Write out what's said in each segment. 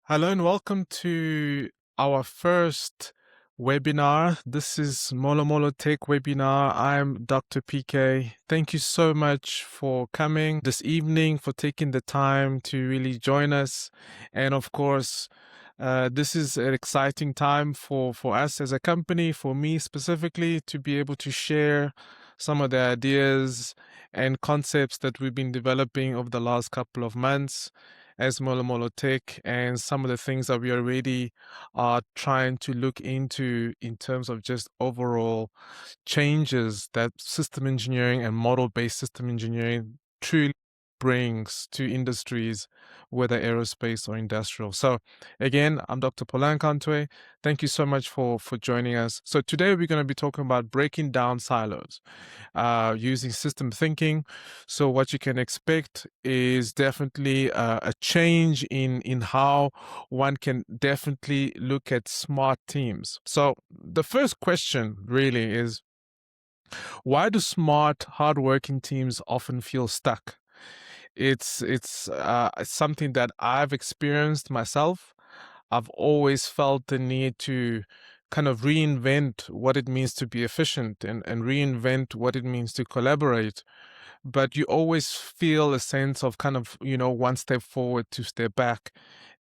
Hello and welcome to our first webinar. This is MoloMolo Tech webinar. I'm Dr. PK. Thank you so much for coming this evening, for taking the time to really join us. And of course, this is an exciting time for us as a company, for me specifically, to be able to share some of the ideas and concepts that we've been developing over the last couple of months as MoloMolo Tech, and some of the things that we already are trying to look into in terms of just overall changes that system engineering and model-based system engineering truly brings to industries, whether aerospace or industrial. So again, I'm Dr. Polan Kantwe. Thank you so much for joining us. So today we're going to be talking about breaking down silos using system thinking. So what you can expect is definitely a change in how one can definitely look at smart teams. So the first question really is, why do smart, hardworking teams often feel stuck? It's something that I've experienced myself. I've always felt the need to kind of reinvent what it means to be efficient and reinvent what it means to collaborate. But you always feel a sense of kind of, one step forward, two step back.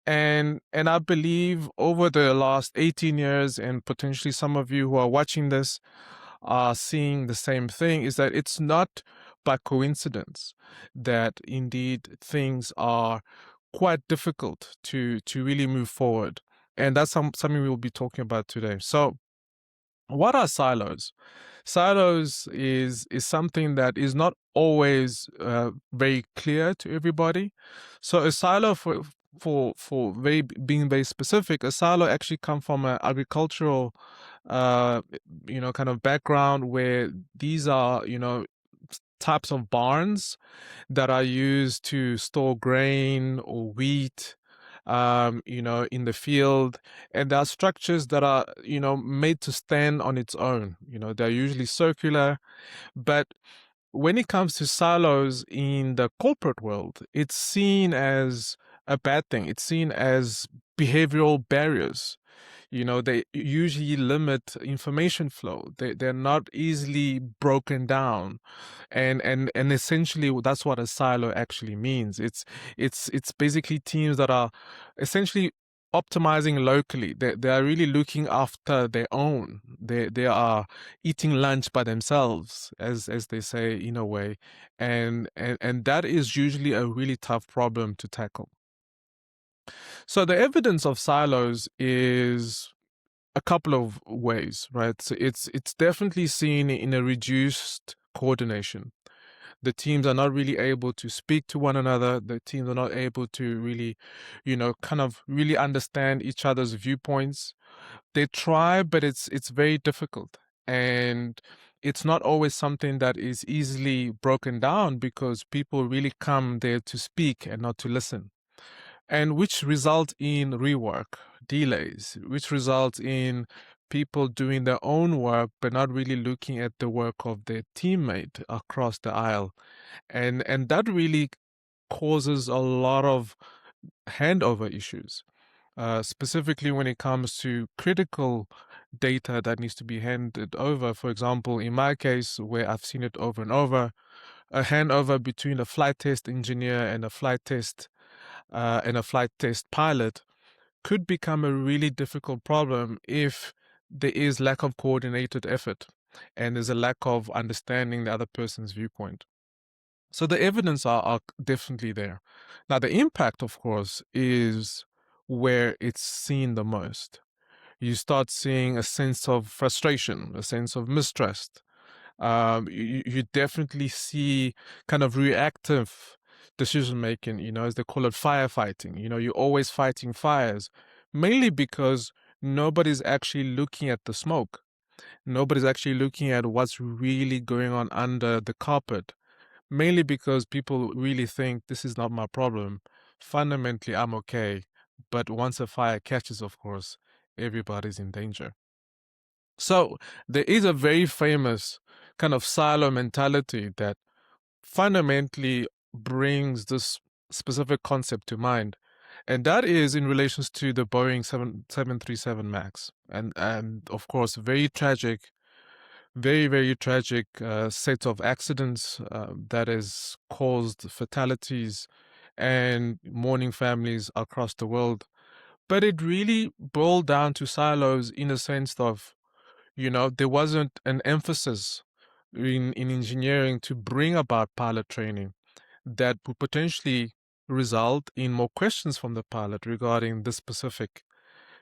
And I believe over the last 18 years, and potentially some of you who are watching this are seeing the same thing, is that it's not by coincidence that indeed things are quite difficult to really move forward. And that's something we'll be talking about today. So what are silos? Silos is something that is not always very clear to everybody. So a silo, being very specific, a silo actually comes from an agricultural kind of background, where these are types of barns that are used to store grain or wheat, in the field. And there are structures that are, made to stand on its own. They're usually circular. But when it comes to silos in the corporate world, it's seen as a bad thing. It's seen as behavioral barriers. They usually limit information flow. They're not easily broken down. And essentially that's what a silo actually means. It's basically teams that are essentially optimizing locally. They are really looking after their own. They are eating lunch by themselves, as they say, in a way. And that is usually a really tough problem to tackle. So the evidence of silos is a couple of ways, right? So it's definitely seen in a reduced coordination. The teams are not really able to speak to one another. The teams are not able to really, kind of really understand each other's viewpoints. They try, but it's very difficult. And it's not always something that is easily broken down, because people really come there to speak and not to listen, and which result in rework, delays, which results in people doing their own work but not really looking at the work of their teammate across the aisle. And that really causes a lot of handover issues, specifically when it comes to critical data that needs to be handed over. For example, in my case, where I've seen it over and over, a handover between a flight test engineer and a flight test pilot could become a really difficult problem if there is lack of coordinated effort and there's a lack of understanding the other person's viewpoint. So the evidence are definitely there. Now, the impact, of course, is where it's seen the most. You start seeing a sense of frustration, a sense of mistrust. You definitely see kind of reactive decision making, as they call it, firefighting. You're always fighting fires, mainly because nobody's actually looking at the smoke. Nobody's actually looking at what's really going on under the carpet, mainly because people really think this is not my problem. Fundamentally, I'm okay. But once a fire catches, of course, everybody's in danger. So there is a very famous kind of silo mentality that fundamentally brings this specific concept to mind. And that is in relations to the Boeing 737 Max. And of course, very tragic, very, very tragic set of accidents that has caused fatalities and mourning families across the world. But it really boiled down to silos in a sense of, there wasn't an emphasis in engineering to bring about pilot training that would potentially result in more questions from the pilot regarding the specific,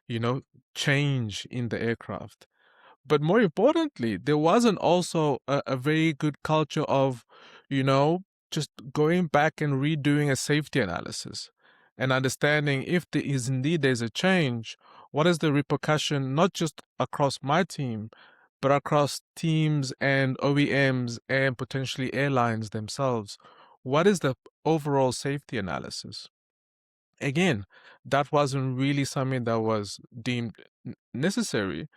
you know, change in the aircraft. But more importantly, there wasn't also a very good culture of, you know, just going back and redoing a safety analysis and understanding if there is indeed there's a change, what is the repercussion, not just across my team, but across teams and OEMs and potentially airlines themselves. What is the overall safety analysis? Again, that wasn't really something that was deemed necessary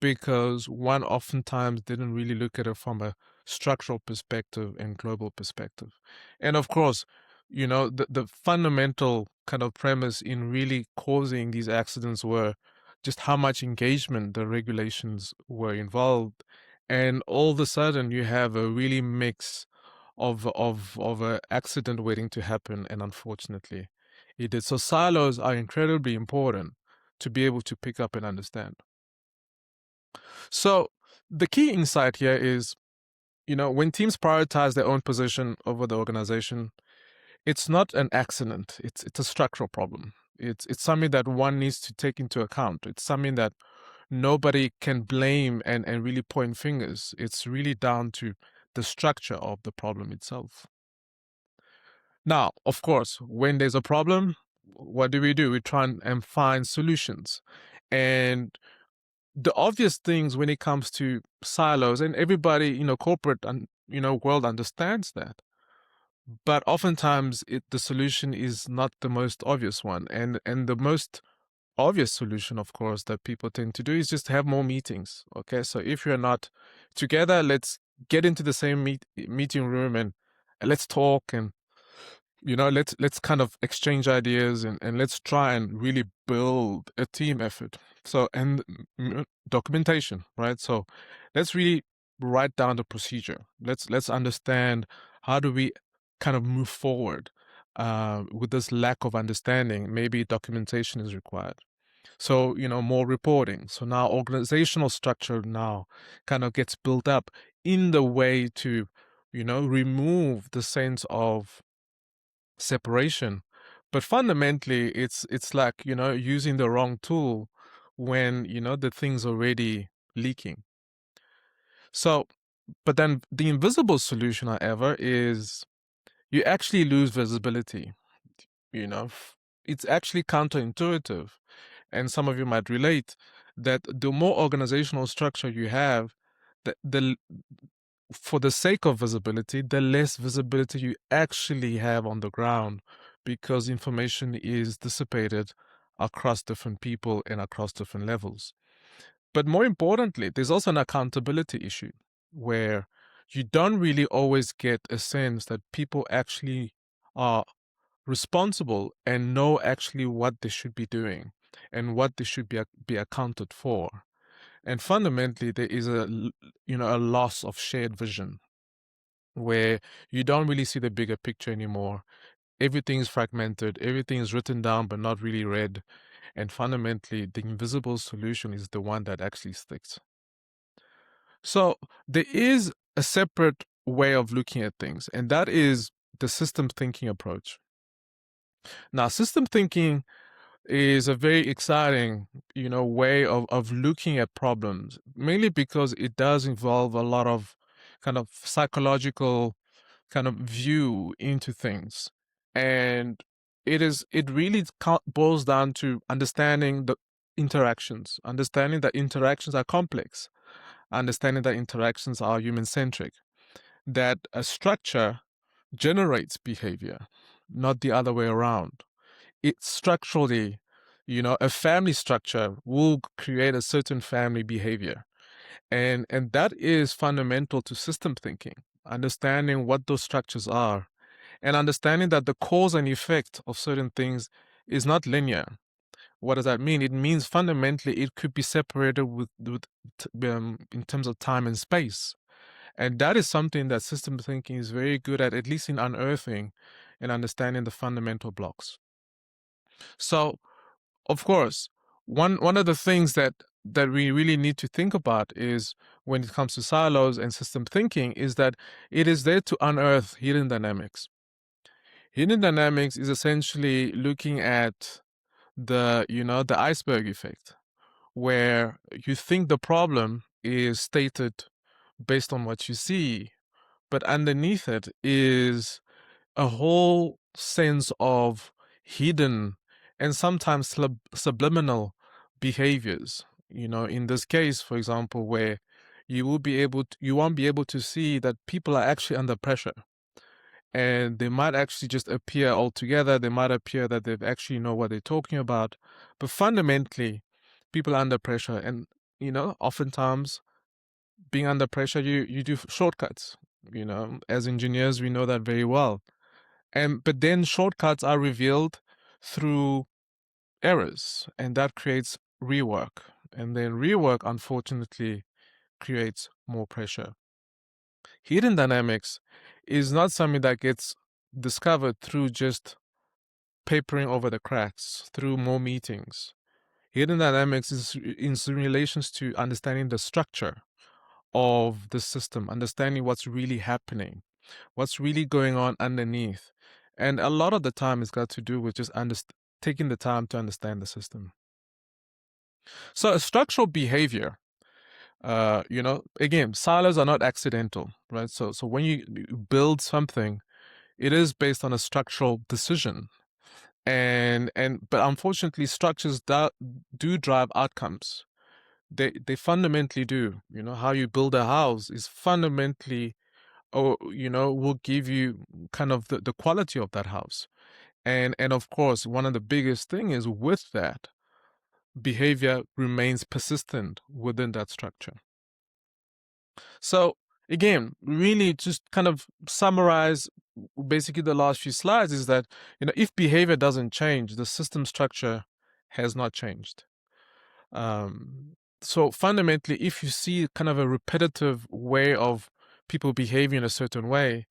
because one oftentimes didn't really look at it from a structural perspective and global perspective. And of course, the fundamental kind of premise in really causing these accidents were just how much engagement the regulations were involved. And all of a sudden you have a really mix of a accident waiting to happen, and unfortunately it did. So silos are incredibly important to be able to pick up and understand. So the key insight here is, when teams prioritize their own position over the organization, it's not an accident. It's a structural problem. It's something that one needs to take into account. It's something that nobody can blame and really point fingers. It's really down to the structure of the problem itself. Now, of course, when there's a problem, what do? We try and find solutions. And the obvious things when it comes to silos, and everybody, corporate and, world understands that. But oftentimes the solution is not the most obvious one. And the most obvious solution, of course, that people tend to do is just have more meetings. Okay. So if you're not together, let's get into the same meeting room and let's talk and let's kind of exchange ideas and let's try and really build a team effort. So and documentation, right? So let's really write down the procedure. Let's understand how do we kind of move forward with this lack of understanding. Maybe documentation is required. So more reporting. So now organizational structure now kind of gets built up in the way to remove the sense of separation. But fundamentally it's like using the wrong tool when the thing's already leaking. So but then the invisible solution, however, is you actually lose visibility. It's actually counterintuitive, and some of you might relate that the more organizational structure you have, the for the sake of visibility, the less visibility you actually have on the ground because information is dissipated across different people and across different levels. But more importantly, there's also an accountability issue where you don't really always get a sense that people actually are responsible and know actually what they should be doing and what they should be accounted for. And fundamentally, there is a loss of shared vision where you don't really see the bigger picture anymore. Everything's fragmented, everything's written down but not really read. And fundamentally, the invisible solution is the one that actually sticks. So there is a separate way of looking at things, and that is the system thinking approach. Now, system thinking is a very exciting, way of looking at problems, mainly because it does involve a lot of kind of psychological kind of view into things. And it really boils down to understanding the interactions, understanding that interactions are complex, understanding that interactions are human centric, that a structure generates behavior, not the other way around. It's structurally, a family structure will create a certain family behavior. And that is fundamental to system thinking, understanding what those structures are and understanding that the cause and effect of certain things is not linear. What does that mean? It means fundamentally it could be separated in terms of time and space. And that is something that system thinking is very good at least in unearthing and understanding the fundamental blocks. So, of course, one of the things that we really need to think about is when it comes to silos and system thinking is that it is there to unearth hidden dynamics. Hidden dynamics is essentially looking at the iceberg effect, where you think the problem is stated based on what you see, but underneath it is a whole sense of hidden and sometimes subliminal behaviors. In this case, for example, where you won't be able to see that people are actually under pressure, and they might actually just appear altogether. They might appear that they actually know what they're talking about, but fundamentally, people are under pressure, and oftentimes being under pressure, you do shortcuts. As engineers, we know that very well. But then shortcuts are revealed through errors, and that creates rework. And then rework, unfortunately, creates more pressure. Hidden dynamics is not something that gets discovered through just papering over the cracks, through more meetings. Hidden dynamics is in relations to understanding the structure of the system, understanding what's really happening, what's really going on underneath. And a lot of the time it's got to do with just taking the time to understand the system. So a structural behavior, again, silos are not accidental, right? So when you build something, it is based on a structural decision. But unfortunately, structures do drive outcomes. They fundamentally do. How you build a house is fundamentally, or will give you kind of the quality of that house. And of course, one of the biggest thing is with that, behavior remains persistent within that structure. So again, really just kind of summarize basically the last few slides is that, if behavior doesn't change, the system structure has not changed. So fundamentally, if you see kind of a repetitive way of people behaving in a certain way,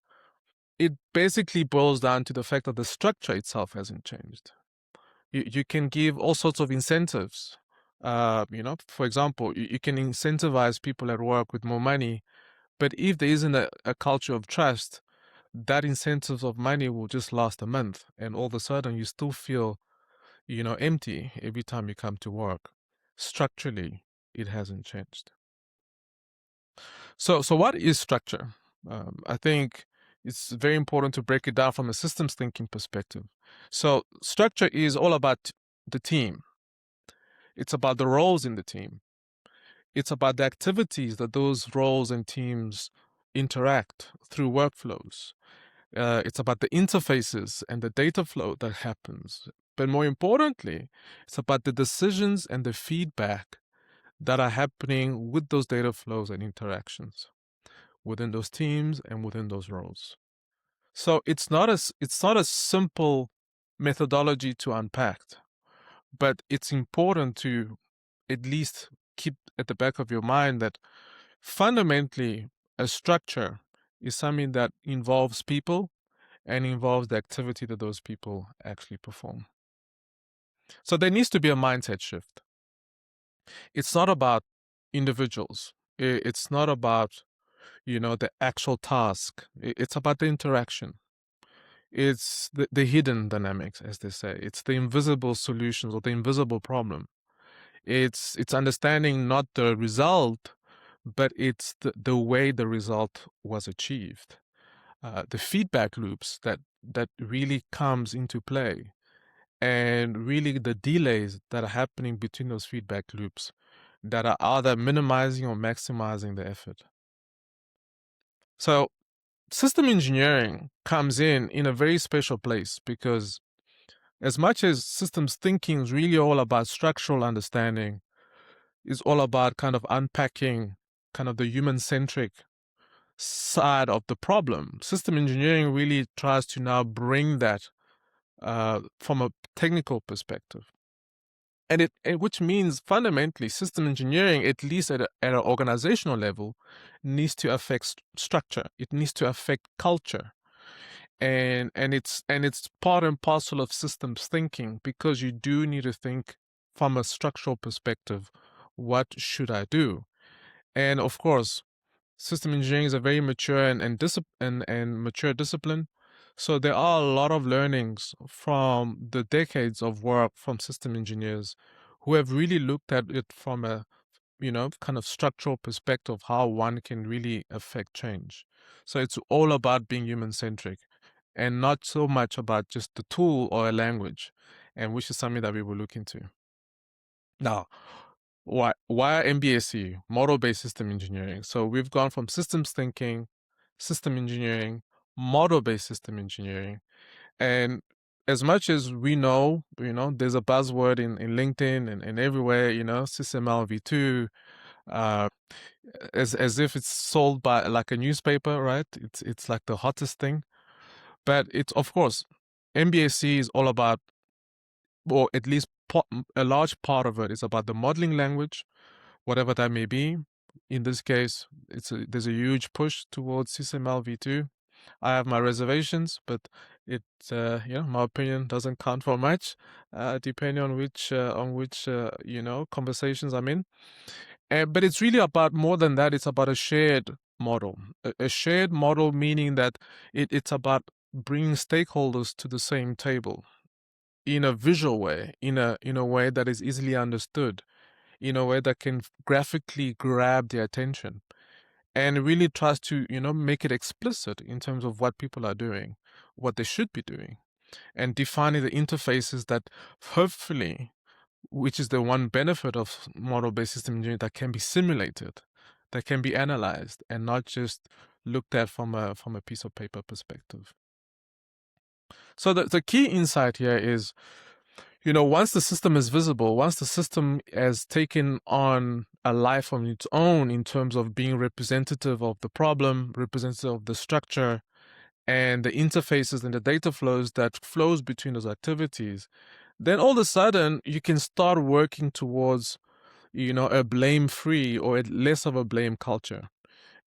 it basically boils down to the fact that the structure itself hasn't changed. You can give all sorts of incentives. For example, you can incentivize people at work with more money, but if there isn't a culture of trust, that incentive of money will just last a month, and all of a sudden you still feel, empty every time you come to work. Structurally, it hasn't changed. So what is structure? I think it's very important to break it down from a systems thinking perspective. So structure is all about the team. It's about the roles in the team. It's about the activities that those roles and teams interact through workflows. It's about the interfaces and the data flow that happens. But more importantly, it's about the decisions and the feedback that are happening with those data flows and interactions within those teams and within those roles. So it's not a simple methodology to unpack, but it's important to at least keep at the back of your mind that fundamentally a structure is something that involves people and involves the activity that those people actually perform. So there needs to be a mindset shift. It's not about individuals. It's not about, the actual task. It's about the interaction. It's the hidden dynamics, as they say. It's the invisible solutions or the invisible problem. It's understanding not the result, but it's the way the result was achieved. The feedback loops that really comes into play, and really the delays that are happening between those feedback loops that are either minimizing or maximizing the effort. So system engineering comes in a very special place, because as much as systems thinking is really all about structural understanding, is all about kind of unpacking kind of the human-centric side of the problem, system engineering really tries to now bring that from a technical perspective. And which means fundamentally system engineering, at least at an organizational level, needs to affect structure. It needs to affect culture. And it's part and parcel of systems thinking, because you do need to think from a structural perspective. What should I do? And of course, system engineering is a very mature and mature discipline. So there are a lot of learnings from the decades of work from system engineers who have really looked at it from a kind of structural perspective, how one can really affect change. So it's all about being human centric and not so much about just the tool or a language, and which is something that we will look into. Now, why MBSE, model-based system engineering? So we've gone from systems thinking, system engineering, model-based system engineering. And as much as we know, there's a buzzword in LinkedIn and everywhere, SysML v2, as if it's sold by like a newspaper, right? It's like the hottest thing. But it's, of course, MBSE is all about, or at least a large part of it is about the modeling language, whatever that may be. In this case, there's a huge push towards SysML v2. I have my reservations, but my opinion doesn't count for much, depending on which conversations I'm in. But it's really about more than that. It's about a shared model. A shared model, meaning that it's about bringing stakeholders to the same table in a visual way, in a way that is easily understood, in a way that can graphically grab their attention, and really tries to make it explicit in terms of what people are doing, what they should be doing, and defining the interfaces that hopefully, which is the one benefit of model-based system engineering, that can be simulated, that can be analyzed, and not just looked at from a piece of paper perspective. So the key insight here is, once the system is visible, once the system has taken on a life on its own in terms of being representative of the problem, representative of the structure, and the interfaces and the data flows that flows between those activities, then all of a sudden you can start working towards, a blame-free or less of a blame culture.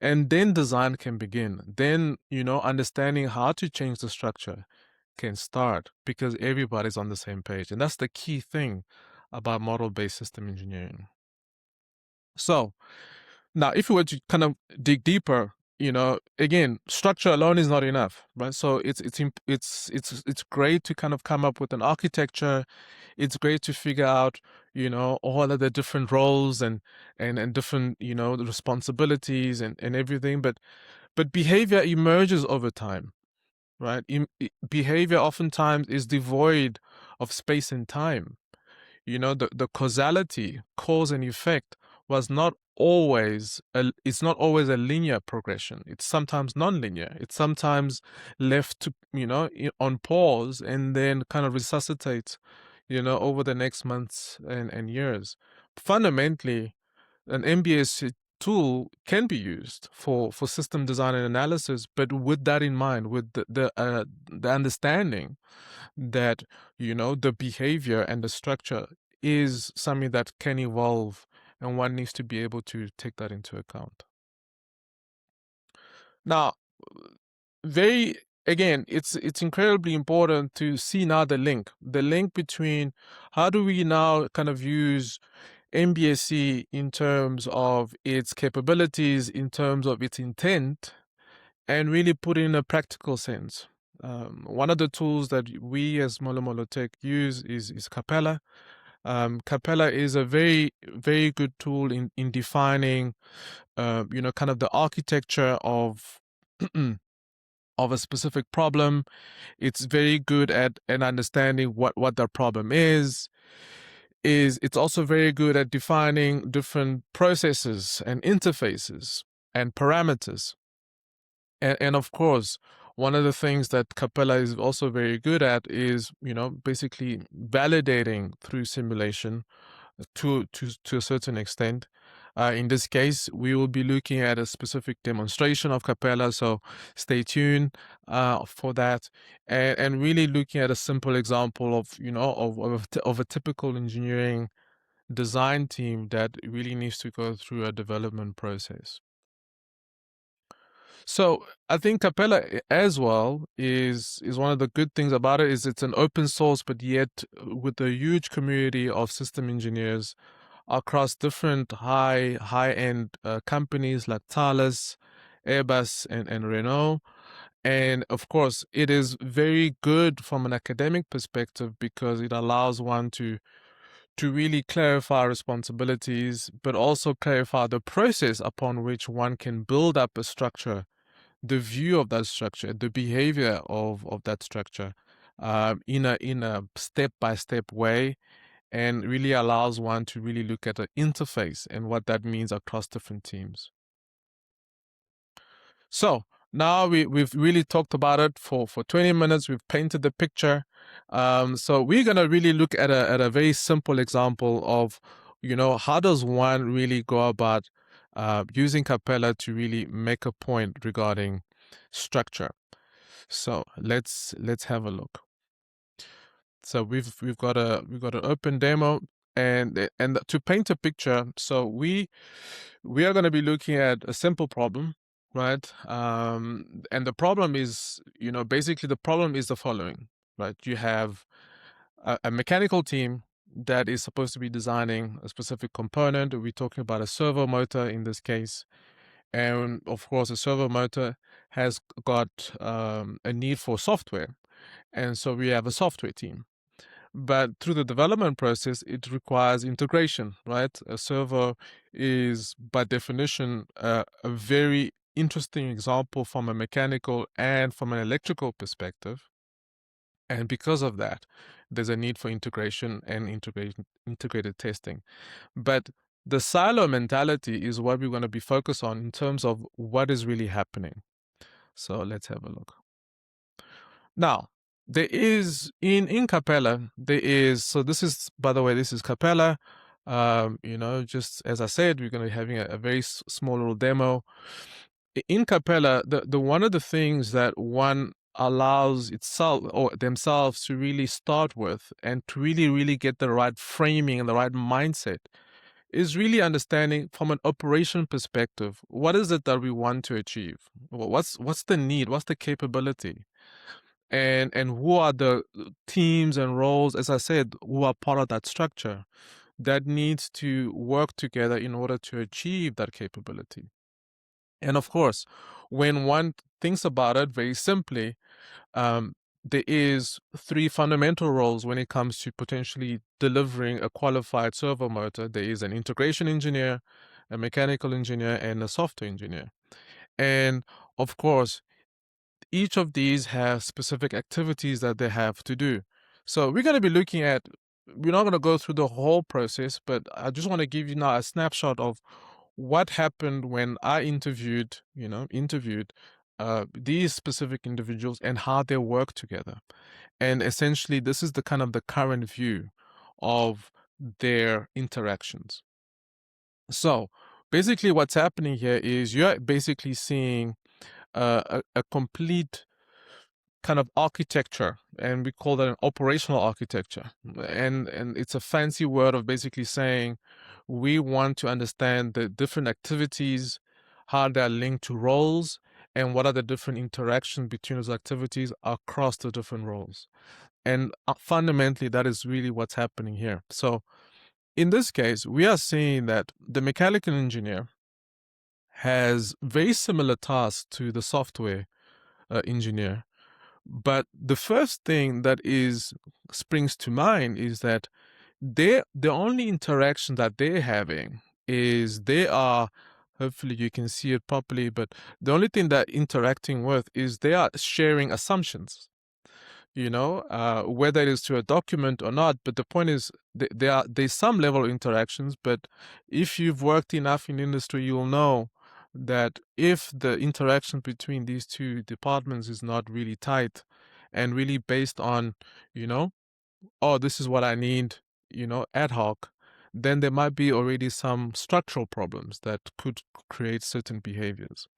And then design can begin. Then, understanding how to change the structure can start, because everybody's on the same page. And that's the key thing about model-based system engineering. So now, if you were to kind of dig deeper, again, structure alone is not enough, right? So it's great to kind of come up with an architecture. It's great to figure out, all of the different roles and different, the responsibilities and everything. But behavior emerges over time, right? Behavior oftentimes is devoid of space and time. The causality, cause and effect, was not always it's not always a linear progression. It's sometimes non-linear. It's sometimes left to on pause and then kind of resuscitate over the next months and years. Fundamentally, an MBSE tool can be used for system design and analysis, but with that in mind, with the understanding that the behavior and the structure is something that can evolve, and one needs to be able to take that into account. Now, it's incredibly important to see now the link between how do we now kind of use MBSE in terms of its capabilities, in terms of its intent, and really put it in a practical sense. One of the tools that we as MoloMolo Tech use is Capella. Capella is a very, very good tool in defining, kind of the architecture of of a specific problem. It's very good at understanding what the problem is. It's also very good at defining different processes and interfaces and parameters. And of course, one of the things that Capella is also very good at is, basically validating through simulation to a certain extent, In this case, we will be looking at a specific demonstration of Capella, so stay tuned for that, and really looking at a simple example of of a typical engineering design team that really needs to go through a development process. So I think Capella as well is one of the good things about it is it's an open source, but yet with a huge community of system engineers across different high end companies like Thales, Airbus, and Renault. And of course, it is very good from an academic perspective because it allows one to really clarify responsibilities, but also clarify the process upon which one can build up a structure, the view of that structure, the behavior of that structure, in a step by step way, and really allows one to really look at the interface and what that means across different teams. So now we've really talked about it for 20 minutes. We've painted the picture. So we're gonna really look at a very simple example of, how does one really go about using Capella to really make a point regarding structure. So let's have a look. So we've got an open demo, and to paint a picture. So we are going to be looking at a simple problem, right? And the problem is, basically the problem is the following, right? You have a mechanical team that is supposed to be designing a specific component. We're talking about a servo motor in this case. And of course, a servo motor has got a need for software. And so we have a software team. But through the development process, it requires integration, right? A servo is, by definition, a very interesting example from a mechanical and from an electrical perspective. And because of that, there's a need for integration and integrated testing. But the silo mentality is what we're going to be focused on in terms of what is really happening. So let's have a look. Now, there is in Capella, so this is, by the way, this is Capella. Just as I said, we're going to be having a very small little demo. In Capella, the one of the things that one allows itself or themselves to really start with and to really get the right framing and the right mindset is really understanding from an operation perspective, what is it that we want to achieve? What's the need? What's the capability? And who are the teams and roles, as I said, who are part of that structure that needs to work together in order to achieve that capability. And of course, when one thinks about it very simply, there is three fundamental roles when it comes to potentially delivering a qualified servo motor. There is an integration engineer, a mechanical engineer, and a software engineer. And of course, each of these have specific activities that they have to do. So we're going to be looking at, we're not going to go through the whole process, but I just want to give you now a snapshot of what happened when I interviewed these specific individuals and how they work together. And essentially, this is the kind of the current view of their interactions. So basically what's happening here is you're basically seeing a complete kind of architecture, and we call that an operational architecture. And it's a fancy word of basically saying we want to understand the different activities, how they're linked to roles, and what are the different interactions between those activities across the different roles. And fundamentally, that is really what's happening here. So in this case, we are seeing that the mechanical engineer has very similar tasks to the software engineer. But the first thing that springs to mind is that the only interaction that they're having is they are, hopefully you can see it properly, but the only thing that interacting with is they are sharing assumptions, whether it is to a document or not. But the point is there's some level of interactions, but if you've worked enough in industry, you'll know that if the interaction between these two departments is not really tight and really based on, oh, this is what I need, ad hoc, then there might be already some structural problems that could create certain behaviors.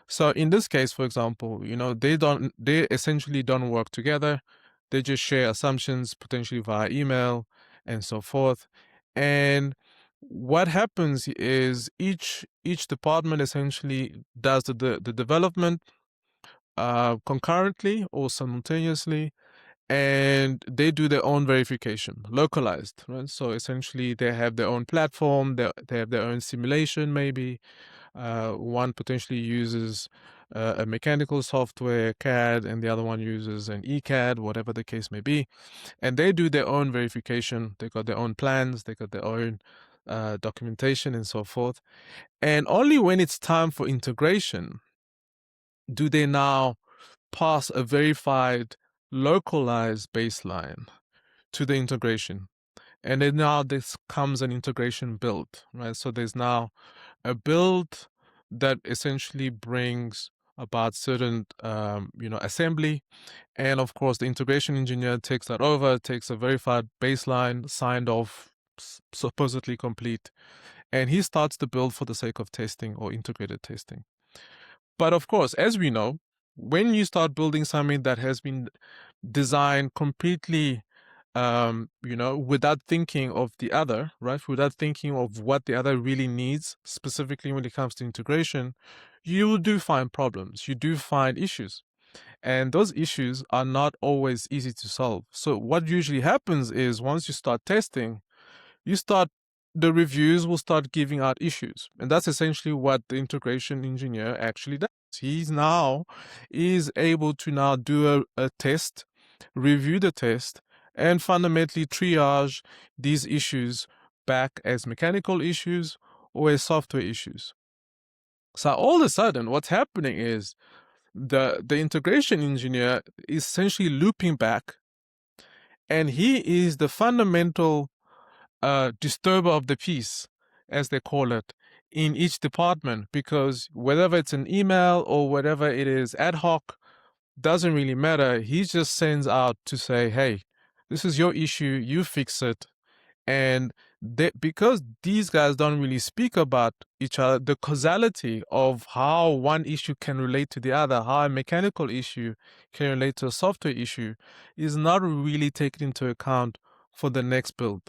So in this case, for example, they essentially don't work together. They just share assumptions, potentially via email and so forth. And what happens is each department essentially does the development concurrently or simultaneously, and they do their own verification, localized, right? So essentially, they have their own platform, they have their own simulation, maybe. One potentially uses a mechanical software, CAD, and the other one uses an ECAD, whatever the case may be. And they do their own verification. They got their own plans, they got their own documentation, and so forth. And only when it's time for integration do they now pass a verified localized baseline to the integration. And then now this comes an integration build, right? So there's now a build that essentially brings about certain, assembly. And of course, the integration engineer takes that over, takes a verified baseline, signed off, supposedly complete, and he starts the build for the sake of testing or integrated testing. But of course, as we know, when you start building something that has been designed completely, without thinking of the other, right? Without thinking of what the other really needs, specifically when it comes to integration, you do find problems. You do find issues. And those issues are not always easy to solve. So what usually happens is once you start testing, the reviews will start giving out issues. And that's essentially what the integration engineer actually does. He's now is able to now do a test, review the test, and fundamentally triage these issues back as mechanical issues or as software issues. So all of a sudden, what's happening is the integration engineer is essentially looping back, and he is the fundamental disturber of the peace, as they call it, in each department, because whether it's an email or whatever it is ad hoc, doesn't really matter. He just sends out to say, hey, this is your issue, you fix it. And because these guys don't really speak about each other, the causality of how one issue can relate to the other, how a mechanical issue can relate to a software issue, is not really taken into account for the next build.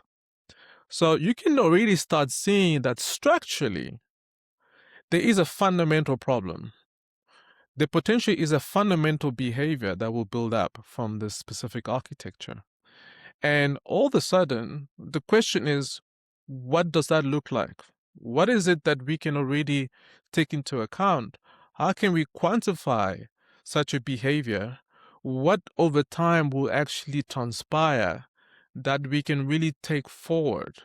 So you can already start seeing that structurally, there is a fundamental problem. There potentially is a fundamental behavior that will build up from this specific architecture. And all of a sudden, the question is, what does that look like? What is it that we can already take into account? How can we quantify such a behavior? What over time will actually transpire that we can really take forward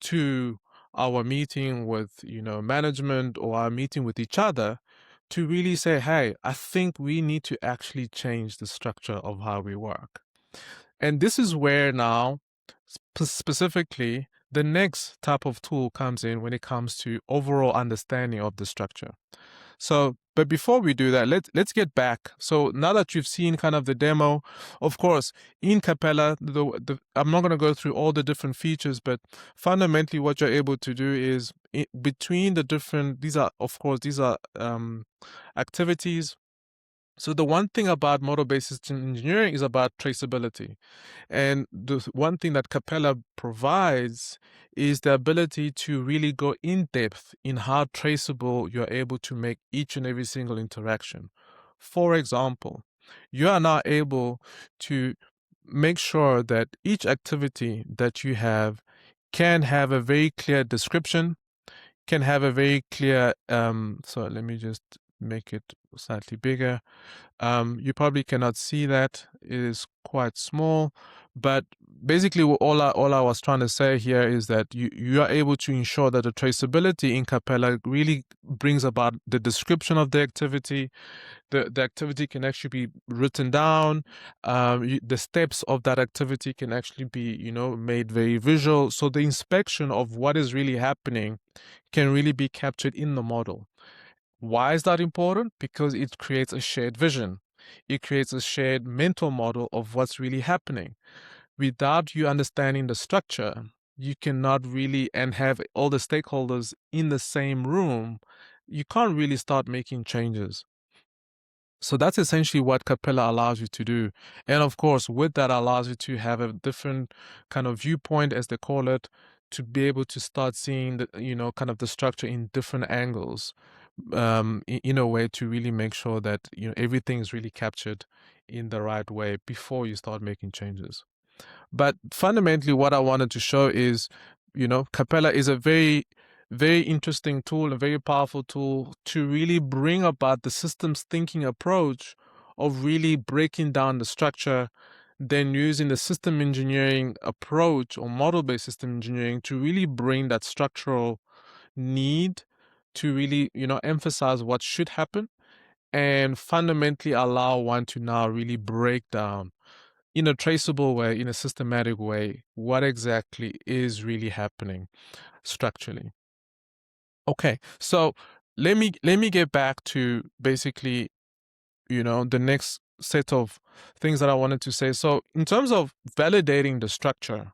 to our meeting with management or our meeting with each other to really say, hey, I think we need to actually change the structure of how we work. And this is where now specifically the next type of tool comes in when it comes to overall understanding of the structure. So, but before we do that, let's get back. So now that you've seen kind of the demo, of course, in Capella, I'm not going to go through all the different features, but fundamentally what you're able to do is between the different, these are activities. So the one thing about model-based system engineering is about traceability. And the one thing that Capella provides is the ability to really go in depth in how traceable you're able to make each and every single interaction. For example, you are now able to make sure that each activity that you have can have a very clear description, can have a very clear, so let me just make it slightly bigger. You probably cannot see that. It is quite small, but basically all I was trying to say here is that you are able to ensure that the traceability in Capella really brings about the description of the activity. The activity can actually be written down. The steps of that activity can actually be, made very visual. So the inspection of what is really happening can really be captured in the model. Why is that important? Because it creates a shared vision. It creates a shared mental model of what's really happening. Without you understanding the structure, you cannot really, and have all the stakeholders in the same room, you can't really start making changes. So that's essentially what Capella allows you to do. And of course, with that allows you to have a different kind of viewpoint, as they call it, to be able to start seeing the, kind of the structure in different angles, in a way to really make sure that, everything is really captured in the right way before you start making changes. But fundamentally, what I wanted to show is, Capella is a very, very interesting tool, a very powerful tool to really bring about the systems thinking approach of really breaking down the structure, then using the system engineering approach or model based system engineering to really bring that structural need to really, emphasize what should happen and fundamentally allow one to now really break down in a traceable way, in a systematic way, what exactly is really happening structurally. Okay, so let me get back to basically, the next set of things that I wanted to say. So in terms of validating the structure,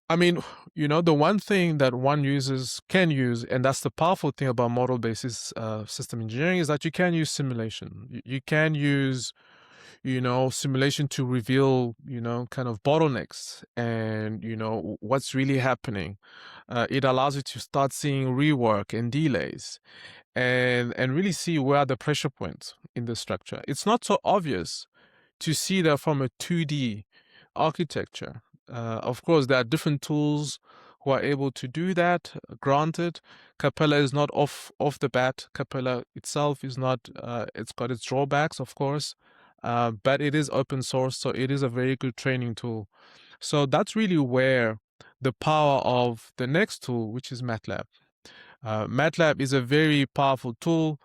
I mean, the one thing that one users can use, and that's the powerful thing about model-based system engineering, is that you can use simulation. You can use simulation to reveal, kind of bottlenecks and, what's really happening. It allows you to start seeing rework and delays and really see where are the pressure points in the structure. It's not so obvious to see that from a 2D architecture. Of course, there are different tools who are able to do that. Granted, Capella is not off the bat. Capella itself is not. It's got its drawbacks, of course, but it is open source, so it is a very good training tool. So that's really where the power of the next tool, which is MATLAB. MATLAB is a very powerful tool,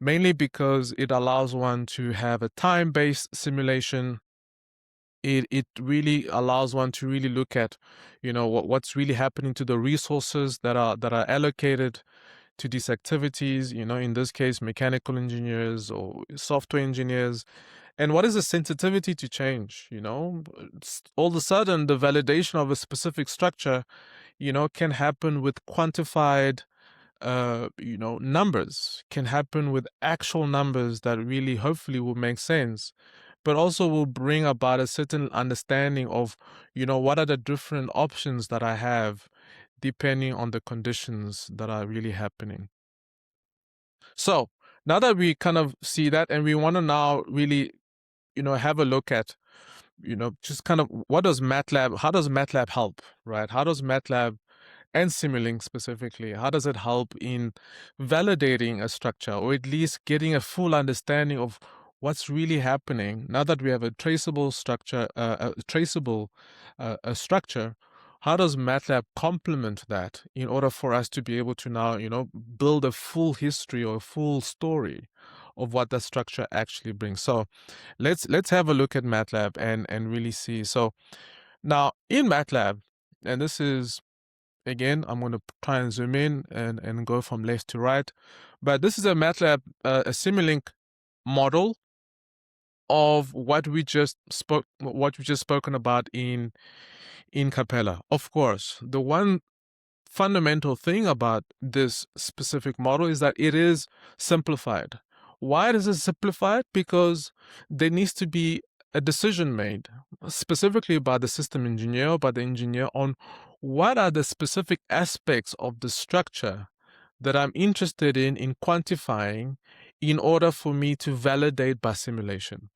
mainly because it allows one to have a time-based simulation. It really allows one to really look at, what's really happening to the resources that are allocated to these activities. In this case, mechanical engineers or software engineers, and what is the sensitivity to change. All of a sudden, the validation of a specific structure, can happen with quantified numbers, can happen with actual numbers that really hopefully will make sense, but also will bring about a certain understanding of, what are the different options that I have depending on the conditions that are really happening. So now that we kind of see that, and we want to now really, have a look at, just kind of how does MATLAB help, right? How does MATLAB and Simulink specifically, how does it help in validating a structure, or at least getting a full understanding of what's really happening now that we have a traceable structure, a structure? How does MATLAB complement that in order for us to be able to now, build a full history or a full story of what the structure actually brings? So let's have a look at MATLAB and really see. So now in MATLAB, and this is, again, I'm going to try and zoom in and go from left to right. But this is a MATLAB, a Simulink model of what we just spoken about in Capella. Of course, the one fundamental thing about this specific model is that it is simplified. Why is it simplified? Because there needs to be a decision made, specifically by the system engineer or by the engineer, on what are the specific aspects of the structure that I'm interested in quantifying in order for me to validate by simulation.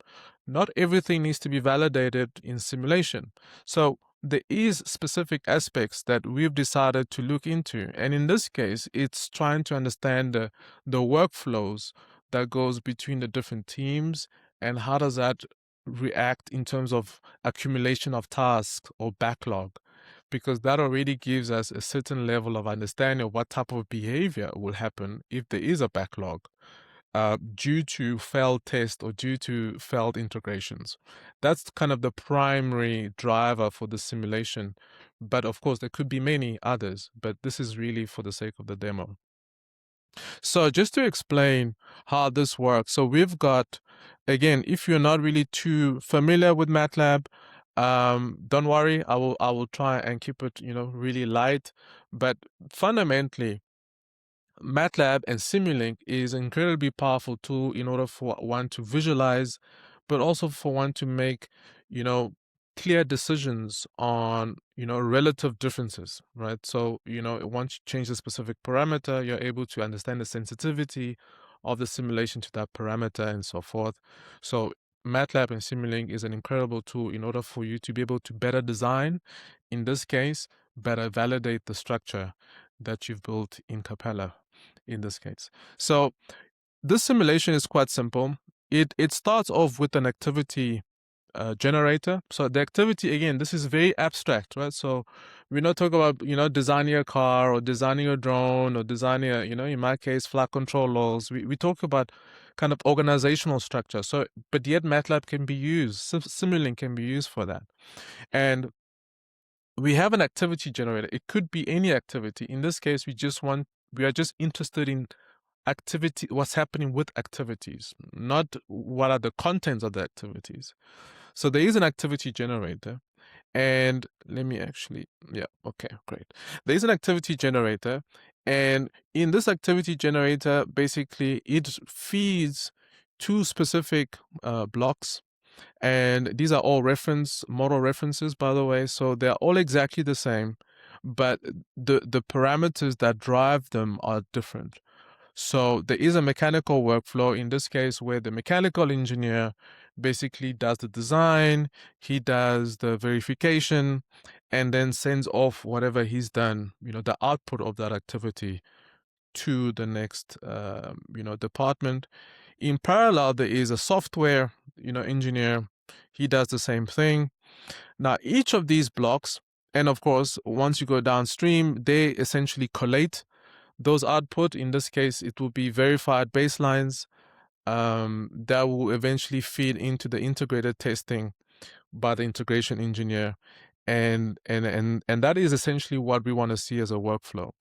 Not everything needs to be validated in simulation. So there is specific aspects that we've decided to look into. And in this case, it's trying to understand the workflows that goes between the different teams and how does that react in terms of accumulation of tasks or backlog, because that already gives us a certain level of understanding of what type of behavior will happen if there is a backlog due to failed tests or due to failed integrations. That's kind of the primary driver for the simulation. But of course, there could be many others, but this is really for the sake of the demo. So just to explain how this works, so we've got, again, if you're not really too familiar with MATLAB, Don't worry, I will try and keep it, really light. But fundamentally, MATLAB and Simulink is an incredibly powerful tool in order for one to visualize, but also for one to make, you know, clear decisions on, relative differences, right? So, once you change the specific parameter, you're able to understand the sensitivity of the simulation to that parameter and so forth. So MATLAB and Simulink is an incredible tool in order for you to be able to better design, in this case, better validate the structure that you've built in Capella in this case. So this simulation is quite simple. It starts off with an activity generator. So the activity, again, this is very abstract, right? So we're not talking about, designing a car or designing a drone or designing a, in my case, flight control laws. We talk about kind of organizational structure. So, but yet MATLAB can be used, Simulink can be used for that. And we have an activity generator. It could be any activity. In this case, we are just interested in activity, what's happening with activities, not what are the contents of the activities. So there is an activity generator, and let me actually, yeah, okay, great. There is an activity generator, and in this activity generator, basically it feeds two specific blocks. And these are all model references, by the way. So they're all exactly the same, but the parameters that drive them are different. So there is a mechanical workflow in this case where the mechanical engineer basically does the design, he does the verification, and then sends off whatever he's done, the output of that activity to the next, department. In parallel, there is a software, engineer. He does the same thing. Now, each of these blocks, and of course, once you go downstream, they essentially collate those output. In this case, it will be verified baselines that will eventually feed into the integrated testing by the integration engineer. And that is essentially what we want to see as a workflow.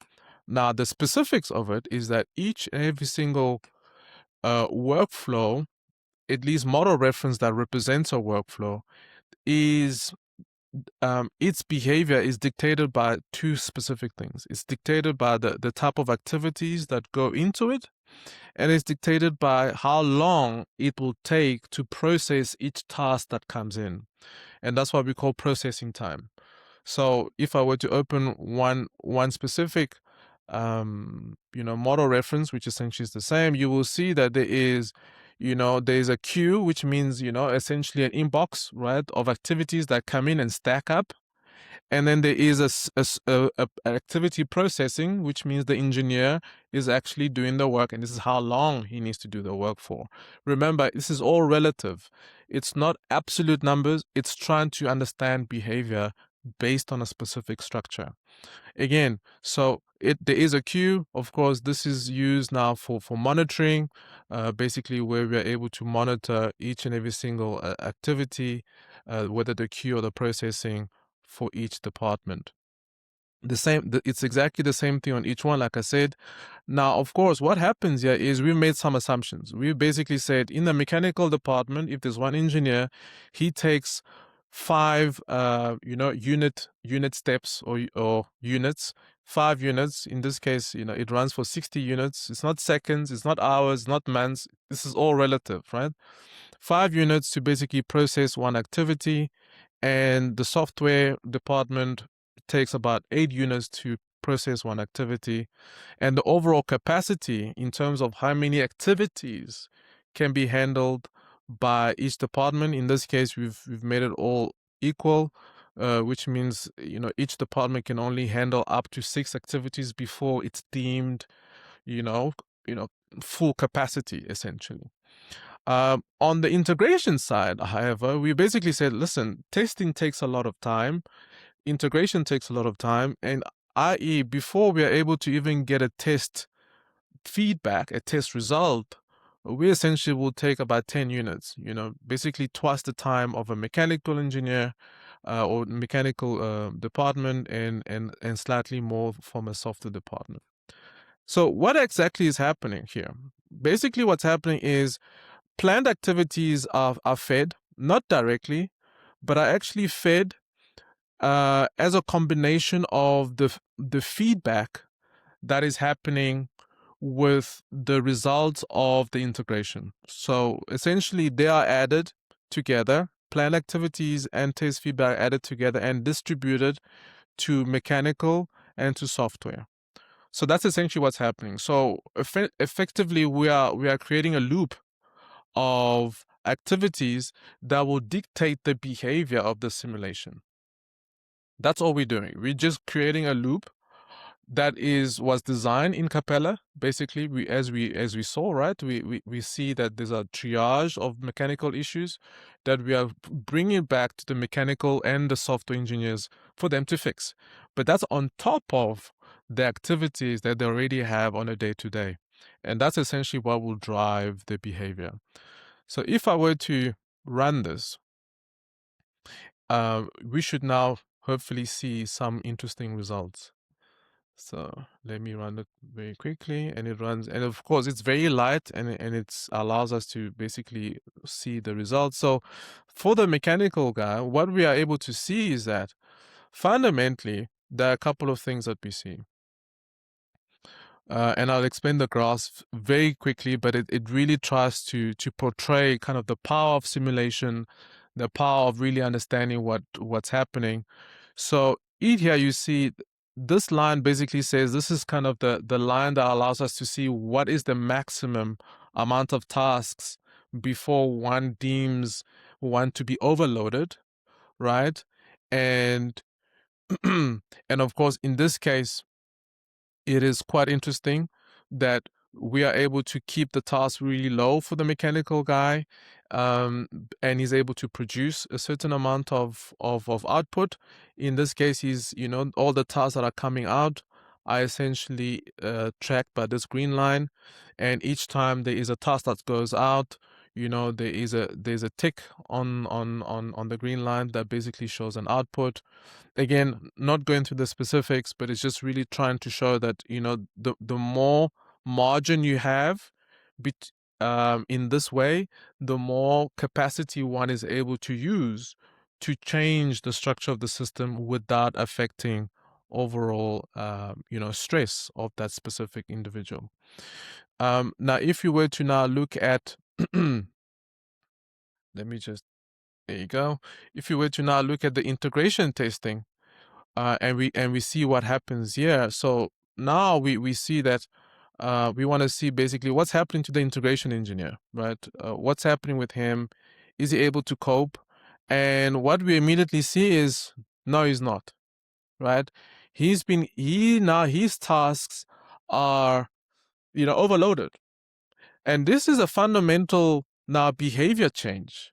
Now, the specifics of it is that each and every single workflow, at least model reference that represents a workflow, is its behavior is dictated by two specific things. It's dictated by the type of activities that go into it, and it's dictated by how long it will take to process each task that comes in. And that's what we call processing time. So if I were to open one specific model reference, which essentially is the same, you will see that there is a queue, which means essentially an inbox, right, of activities that come in and stack up. And then there is a activity processing, which means the engineer is actually doing the work, and this is how long he needs to do the work for. Remember, this is all relative. It's not absolute numbers. It's trying to understand behavior based on a specific structure. Again, so there is a queue. Of course, this is used now for monitoring, basically where we are able to monitor each and every single activity, whether the queue or the processing for each department. It's exactly the same thing on each one, like I said. Now, of course, what happens here is we made some assumptions. We basically said in the mechanical department, if there's one engineer, he takes 5 unit steps or units, 5 units. In this case, it runs for 60 units. It's not seconds, it's not hours, not months. This is all relative, right? 5 units to basically process one activity, and the software department takes about 8 units to process one activity. And the overall capacity in terms of how many activities can be handled by each department, in this case, we've made it all equal, which means each department can only handle up to 6 activities before it's deemed you know full capacity, essentially. On the integration side, however, we basically said, listen, testing takes a lot of time, integration takes a lot of time, and i.e., before we are able to even get a test feedback, a test result, we essentially will take about 10 units, basically twice the time of a mechanical engineer or mechanical department, and slightly more from a software department. So what exactly is happening here? Basically, what's happening is planned activities are fed, not directly, but I actually fed as a combination of the feedback that is happening with the results of the integration. So essentially, they are added together, planned activities and test feedback added together and distributed to mechanical and to software. So that's essentially what's happening. So effectively, we are creating a loop of activities that will dictate the behavior of the simulation. That's all we're doing. We're just creating a loop that was designed in Capella. Basically, as we saw, right, we see that there's a triage of mechanical issues that we are bringing back to the mechanical and the software engineers for them to fix. But that's on top of the activities that they already have on a day-to-day. And that's essentially what will drive the behavior. So if I were to run this, we should now hopefully see some interesting results. So let me run it very quickly, and it runs, and of course it's very light, and it allows us to basically see the results. So for the mechanical guy, what we are able to see is that fundamentally there are a couple of things that we see. And I'll explain the graphs very quickly, but it really tries to portray kind of the power of simulation, the power of really understanding what's happening. So here you see this line basically says this is kind of the line that allows us to see what is the maximum amount of tasks before one deems one to be overloaded, right? And and of course, in this case, it is quite interesting that we are able to keep the task really low for the mechanical guy, and he's able to produce a certain amount of output. In this case, all the tasks that are coming out are essentially tracked by this green line, and each time there is a task that goes out, there's a tick on the green line that basically shows an output. Again, not going through the specifics, but it's just really trying to show that the more margin you have in this way, the more capacity one is able to use to change the structure of the system without affecting overall stress of that specific individual. Now if you were to now look at let me just there you go. If you were to now look at the integration testing, and we see what happens here. So now we see that we want to see basically what's happening to the integration engineer, right? What's happening with him? Is he able to cope? And what we immediately see is no, he's not, right? His tasks are overloaded, and this is a fundamental now behavior change.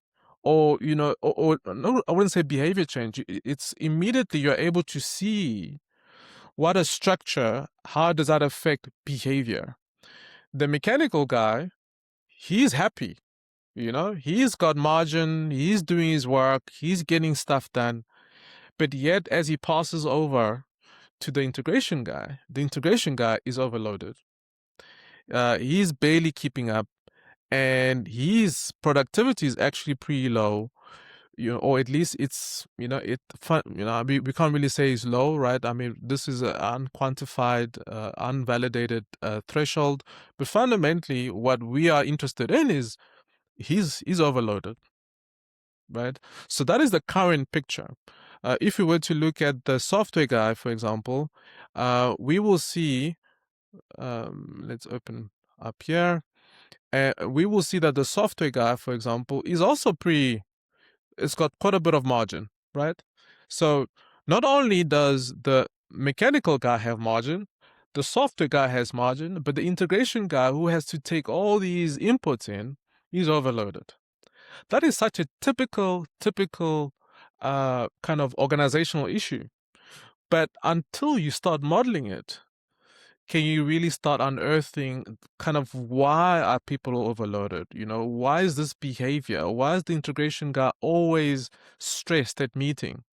Or no, I wouldn't say behavior change. It's immediately you're able to see what a structure, how does that affect behavior? The mechanical guy, he's happy, he's got margin, he's doing his work, he's getting stuff done. But yet, as he passes over to the integration guy is overloaded. He's barely keeping up, and his productivity is actually pretty low. Or at least it's we can't really say it's low, right? I mean, this is an unquantified, unvalidated threshold, but fundamentally what we are interested in is he's overloaded, right? So that is the current picture. If we were to look at the software guy, for example, we will see, let's open up here, we will see that the software guy, for example, is also it's got quite a bit of margin, right? So not only does the mechanical guy have margin, the software guy has margin, but the integration guy who has to take all these inputs in, he's overloaded. That is such a typical kind of organizational issue. But until you start modeling it, can you really start unearthing kind of why are people overloaded? Why is this behavior? Why is the integration guy always stressed at meeting?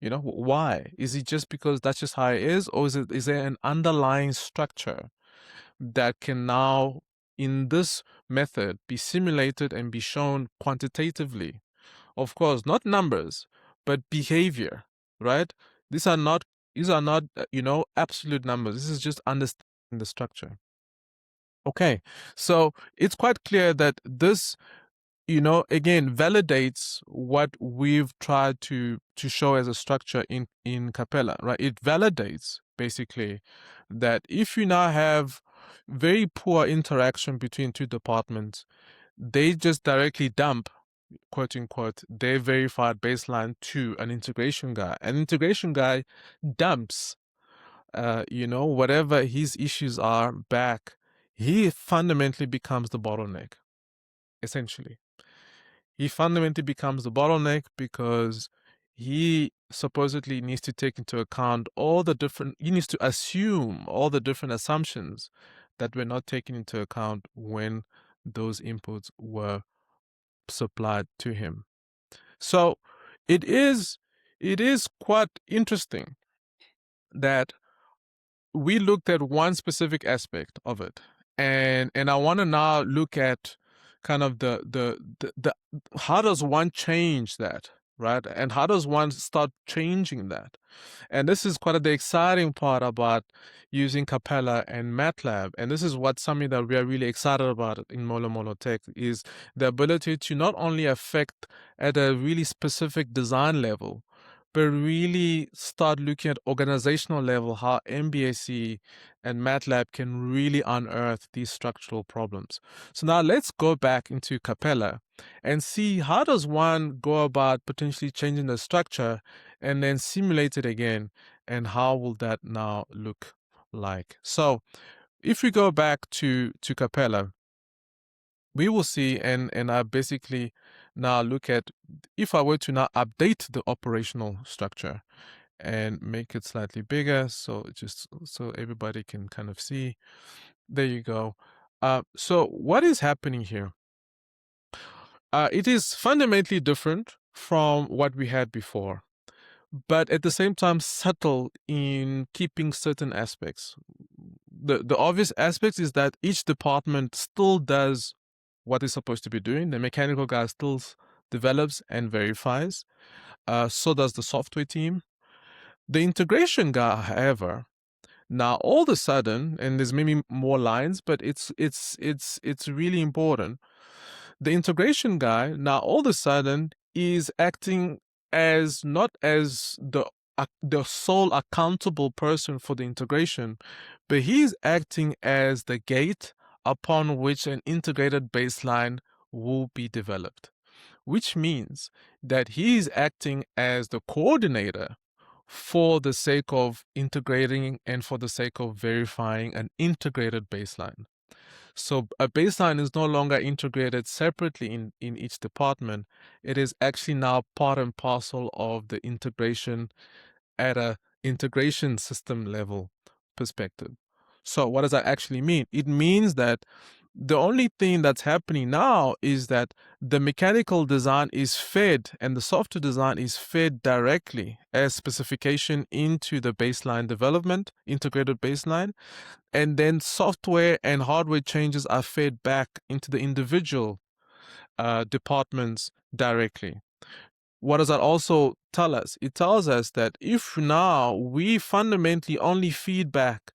Why? Is it just because that's just how it is? Or is there an underlying structure that can now, in this method, be simulated and be shown quantitatively? of course, not numbers, but behavior, right? These are not absolute numbers. This is just understanding the structure. Okay, so it's quite clear that this, again, validates what we've tried to show as a structure in Capella, right? It validates basically that if you now have very poor interaction between two departments, they just directly dump, quote unquote, their verified baseline to an integration guy. An integration guy dumps, whatever his issues are back. He fundamentally becomes the bottleneck, essentially. He fundamentally becomes the bottleneck because he supposedly needs to take into account he needs to assume all the different assumptions that were not taken into account when those inputs were supplied to him. So it is quite interesting that we looked at one specific aspect of it, and I want to now look at kind of the how does one change that, right? And how does one start changing that? And this is quite the exciting part about using Capella and MATLAB. And this is something that we are really excited about in MoloMolo Tech, is the ability to not only affect at a really specific design level, but really start looking at organizational level, how MBSE and MATLAB can really unearth these structural problems. So now let's go back into Capella and see how does one go about potentially changing the structure and then simulate it again, and how will that now look like. So if we go back to Capella, we will see, and I basically now look at, if I were to now update the operational structure and make it slightly bigger, so everybody can kind of see. There you go. So what is happening here? It is fundamentally different from what we had before, but at the same time subtle in keeping certain aspects. The obvious aspect is that each department still does what it's supposed to be doing. The mechanical guy still develops and verifies. So does the software team. The integration guy, however, now all of a sudden, and there's maybe more lines, but it's really important. The integration guy now all of a sudden is acting as not as the sole accountable person for the integration, but he's acting as the gate upon which an integrated baseline will be developed, which means that he is acting as the coordinator for the sake of integrating and for the sake of verifying an integrated baseline. So a baseline is no longer integrated separately in each department. It is actually now part and parcel of the integration at a integration system level perspective. So what does that actually mean? It means that the only thing that's happening now is that the mechanical design is fed and the software design is fed directly as specification into the baseline development, integrated baseline, and then software and hardware changes are fed back into the individual departments directly. What does that also tell us? It tells us that if now we fundamentally only feed back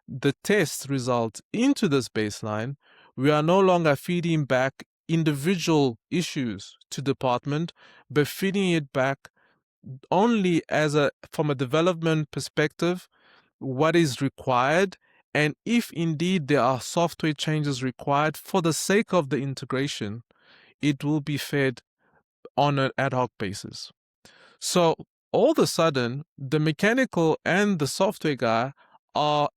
the test results into this baseline, we are no longer feeding back individual issues to department, but feeding it back only from a development perspective, what is required, and if indeed there are software changes required for the sake of the integration, it will be fed on an ad hoc basis. So all of a sudden, the mechanical and the software guy are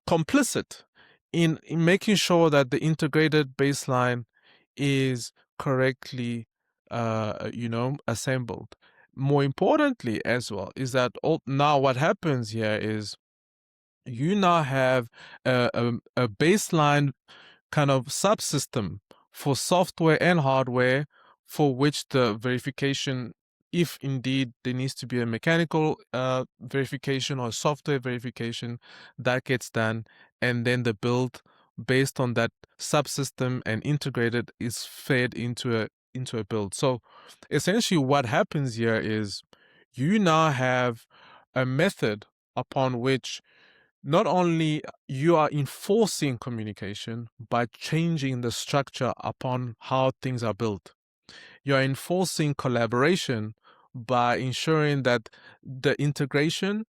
complicit in making sure that the integrated baseline is correctly, assembled. More importantly, as well, is that now what happens here is you now have a baseline kind of subsystem for software and hardware for which the verification, if indeed there needs to be a mechanical verification or software verification, that gets done, and then the build based on that subsystem and integrated is fed into a into a build. So essentially what happens here is you now have a method upon which not only you are enforcing communication by changing the structure upon how things are built. You're enforcing collaboration by ensuring that the integration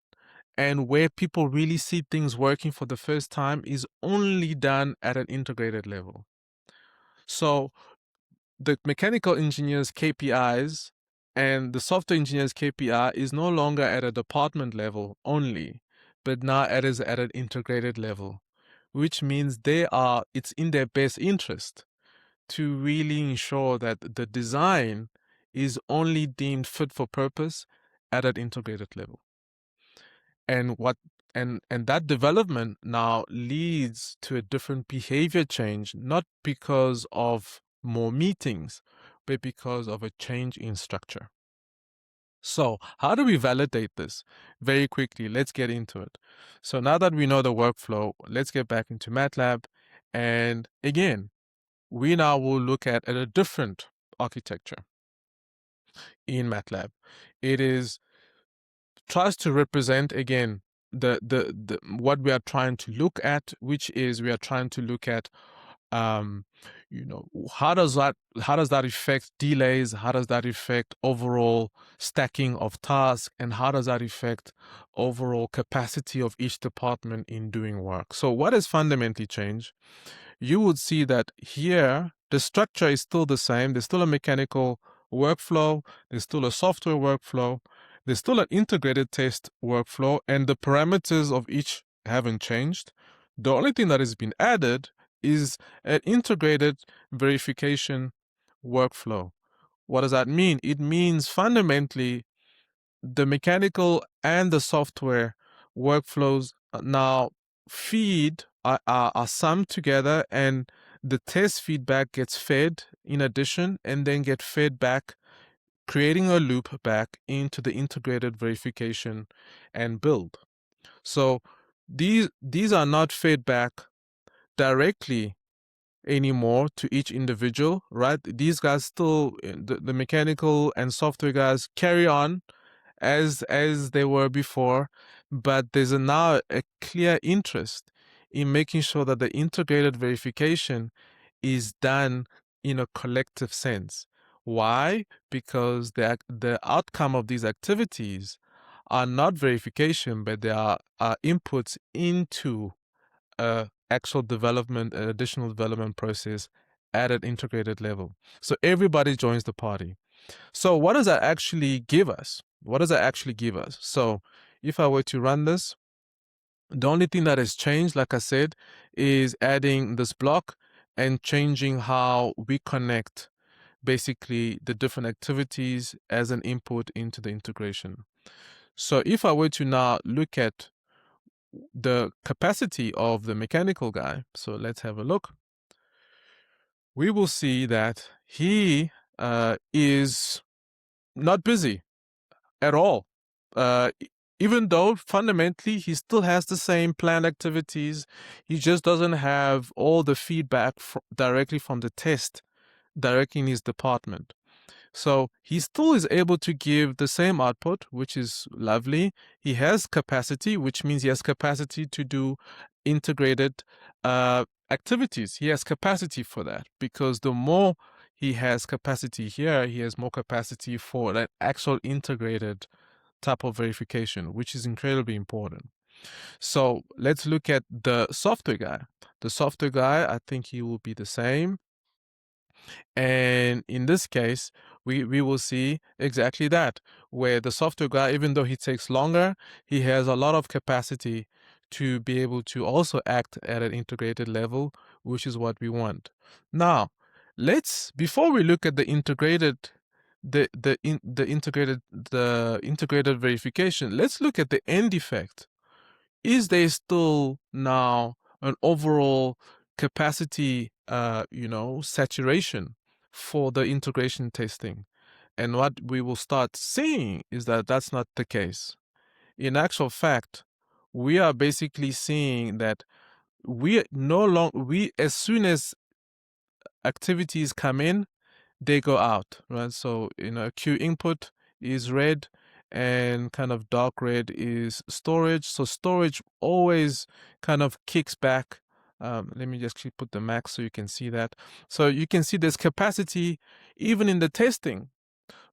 and where people really see things working for the first time is only done at an integrated level. So the mechanical engineer's KPIs and the software engineer's KPI is no longer at a department level only, but now it is at an integrated level, which means it's in their best interest to really ensure that the design is only deemed fit for purpose at an integrated level. And what and that development now leads to a different behavior change, not because of more meetings, but because of a change in structure. So how do we validate this? Very quickly, let's get into it. So now that we know the workflow, let's get back into MATLAB. And again, we now will look at a different architecture in MATLAB. It tries to represent again the what we are trying to look at, which is we are trying to look at how does that affect delays, how does that affect overall stacking of tasks, and how does that affect overall capacity of each department in doing work. So what has fundamentally changed? You would see that here the structure is still the same. There's still a mechanical workflow, there's still a software workflow, there's still an integrated test workflow, and the parameters of each haven't changed. The only thing that has been added is an integrated verification workflow. What does that mean? It means fundamentally the mechanical and the software workflows now are summed together, and the test feedback gets fed in addition and then get fed back, creating a loop back into the integrated verification and build. So these are not fed back directly anymore to each individual, right? These guys still, the mechanical and software guys carry on as they were before, but there's now a clear interest in making sure that the integrated verification is done in a collective sense. Why? Because the outcome of these activities are not verification, but they are inputs into a actual development, an additional development process at an integrated level. So everybody joins the party. So what does that actually give us? What does that actually give us? So if I were to run this, the only thing that has changed, like I said, is adding this block and changing how we connect basically the different activities as an input into the integration. So if I were to now look at the capacity of the mechanical guy, so let's have a look. We will see that he is not busy at all. Even though fundamentally he still has the same planned activities, he just doesn't have all the feedback directly from the test directly in his department. So he still is able to give the same output, which is lovely. He has capacity, which means he has capacity to do integrated activities. He has capacity for that, because the more he has capacity here, he has more capacity for an actual integrated type of verification, which is incredibly important. So let's look at the software guy. The software guy, I think he will be the same. And in this case, we will see exactly that, where the software guy, even though he takes longer, he has a lot of capacity to be able to also act at an integrated level, which is what we want. Now, before we look at the integrated integrated verification, let's look at the end effect. Is there still now an overall capacity saturation for the integration testing? And what we will start seeing is that that's not the case. In actual fact, we are basically seeing that as soon as activities come in, they go out, right? So, Q input is red, and kind of dark red is storage. So storage always kind of kicks back. Let me just put the max so you can see that. So you can see there's capacity even in the testing,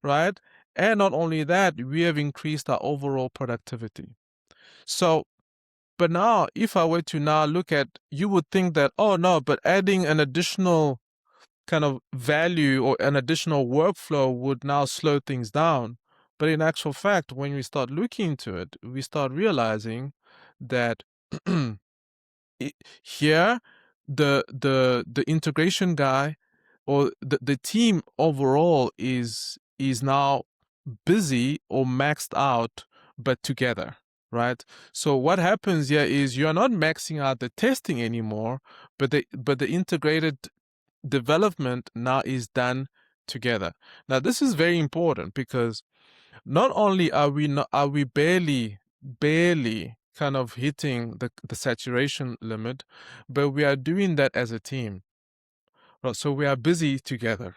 right? And not only that, we have increased our overall productivity. So, but now if I were to now look at, you would think that, oh no, but adding an additional kind of value or an additional workflow would now slow things down. But in actual fact, when we start looking into it, we start realizing that here the integration guy or the team overall is now busy or maxed out, but together, right? So what happens here is you're not maxing out the testing anymore, but the integrated development now is done together. Now this is very important because not only are we barely kind of hitting the saturation limit, but we are doing that as a team. Right? So we are busy together,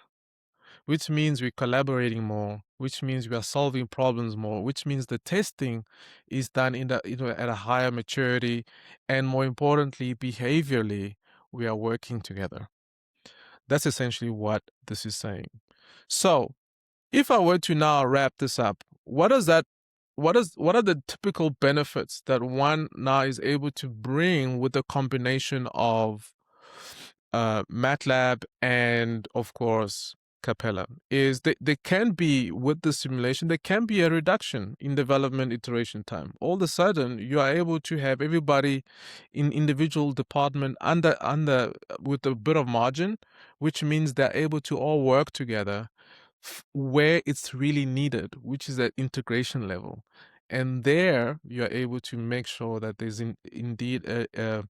which means we're collaborating more, which means we are solving problems more, which means the testing is done at a higher maturity, and more importantly, behaviorally, we are working together. That's essentially what this is saying. So, if I were to now wrap this up, what are the typical benefits that one now is able to bring with the combination of MATLAB and, of course, Capella? Is there can be, with the simulation, there can be a reduction in development iteration time. All of a sudden, you are able to have everybody in individual department under with a bit of margin, which means they're able to all work together where it's really needed, which is at integration level. And there you're able to make sure that there's indeed a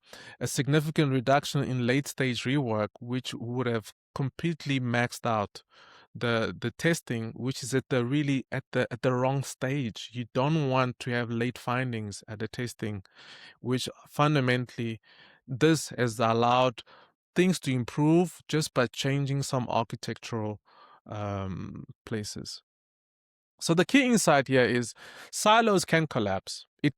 significant reduction in late stage rework, which would have completely maxed out the testing, which is at the wrong stage. You don't want to have late findings at the testing, which fundamentally this has allowed things to improve just by changing some architectural places. So the key insight here is silos can collapse. They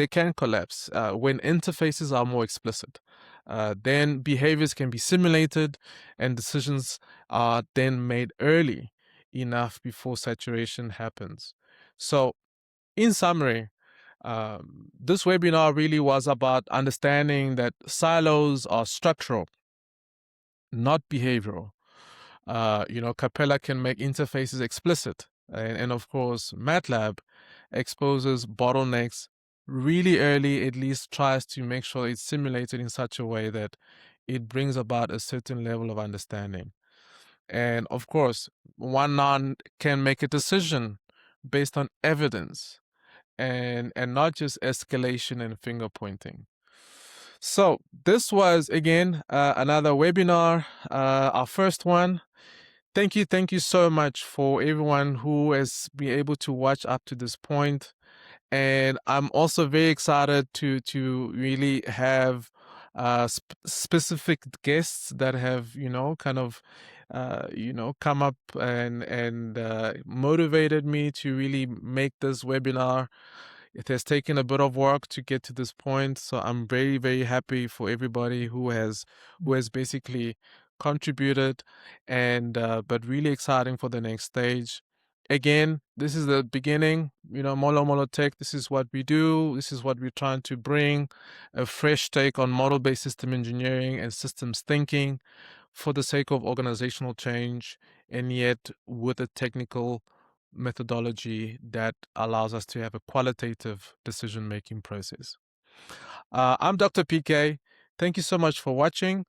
can collapse when interfaces are more explicit. Then behaviors can be simulated, and decisions are then made early enough before saturation happens. So, in summary, this webinar really was about understanding that silos are structural, not behavioral. Capella can make interfaces explicit. And of course, MATLAB exposes bottlenecks really early, at least tries to make sure it's simulated in such a way that it brings about a certain level of understanding. And of course, one now can make a decision based on evidence and not just escalation and finger pointing. So this was again another webinar, our first one. Thank you so much for everyone who has been able to watch up to this point. And I'm also very excited to really have specific guests that have kind of come up and motivated me to really make this webinar. It has taken a bit of work to get to this point, so I'm very, very happy for everybody who has basically contributed, and but really exciting for the next stage. Again, this is the beginning. MoloMolo Tech, this is what we do. This is what we're trying to bring, a fresh take on model-based system engineering and systems thinking for the sake of organizational change, and yet with a technical methodology that allows us to have a qualitative decision-making process. I'm Dr. PK. Thank you so much for watching.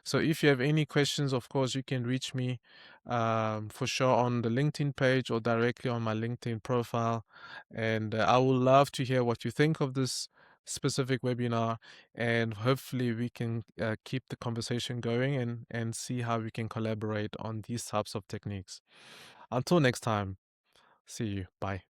So if you have any questions, of course, you can reach me for sure on the LinkedIn page or directly on my LinkedIn profile. And I would love to hear what you think of this specific webinar, and hopefully we can keep the conversation going and see how we can collaborate on these types of techniques. Until next time, see you. Bye.